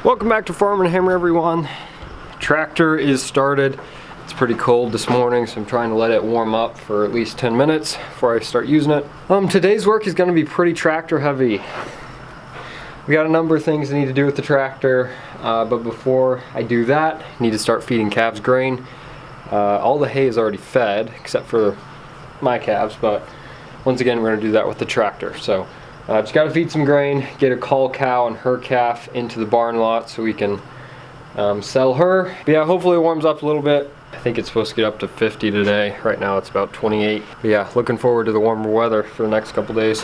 Welcome back to Farm and Hammer, everyone. Tractor is started. It's pretty cold this morning, so I'm trying to let it warm up for at least 10 minutes before I start using it. Today's work is going to be pretty tractor heavy. We got a number of things I need to do with the tractor, but before I do that, I need to start feeding calves grain. All the hay is already fed, except for my calves, but once again, we're going to do that with the tractor. So just got to feed some grain, get a cull cow and her calf into the barn lot so we can sell her. But yeah, hopefully it warms up a little bit. I think it's supposed to get up to 50 today. Right now it's about 28. But yeah, looking forward to the warmer weather for the next couple days.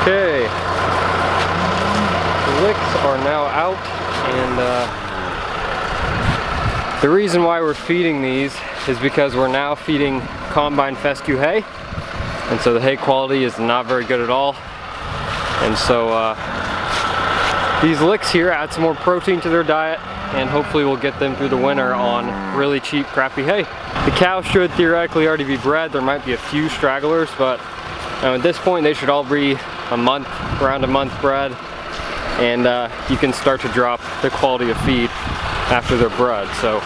Okay, the licks are now out, and the reason why we're feeding these is because we're now feeding combine fescue hay, and so the hay quality is not very good at all, and so these licks here add some more protein to their diet, and hopefully we'll get them through the winter on really cheap, crappy hay. The cows should theoretically already be bred. There might be a few stragglers, but at this point they should all be around a month bred, and you can start to drop the quality of feed after they're bred. So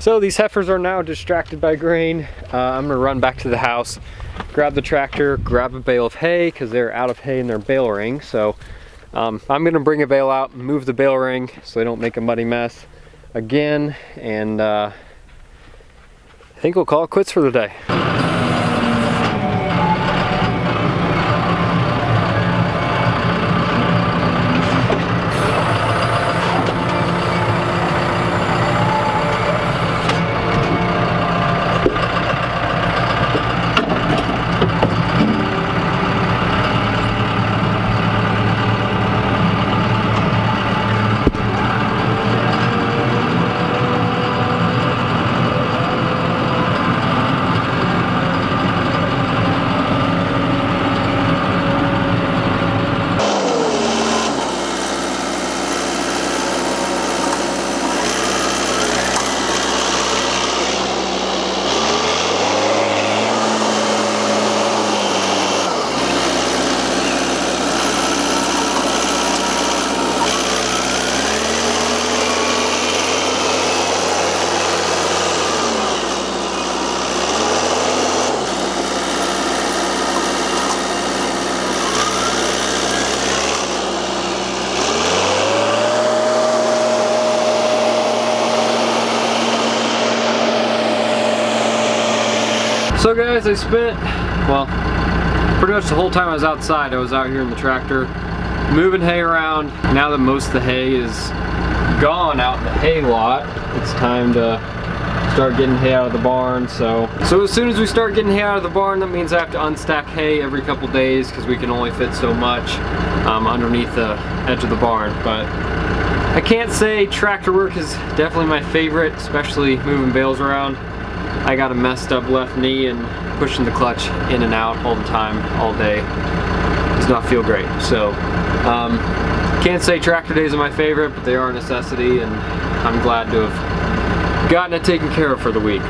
So these heifers are now distracted by grain. I'm gonna run back to the house, grab the tractor, grab a bale of hay because they're out of hay in their bale ring. So I'm gonna bring a bale out, move the bale ring so they don't make a muddy mess again, and I think we'll call it quits for the day. So guys, I spent, well, pretty much the whole time I was outside, I was out here in the tractor, moving hay around. Now that most of the hay is gone out in the hay lot, it's time to start getting hay out of the barn. So as soon as we start getting hay out of the barn, that means I have to unstack hay every couple days because we can only fit so much underneath the edge of the barn. But I can't say tractor work is definitely my favorite, especially moving bales around. I got a messed up left knee, and pushing the clutch in and out all the time, all day, does not feel great. So can't say tractor days are my favorite, but they are a necessity, and I'm glad to have gotten it taken care of for the week.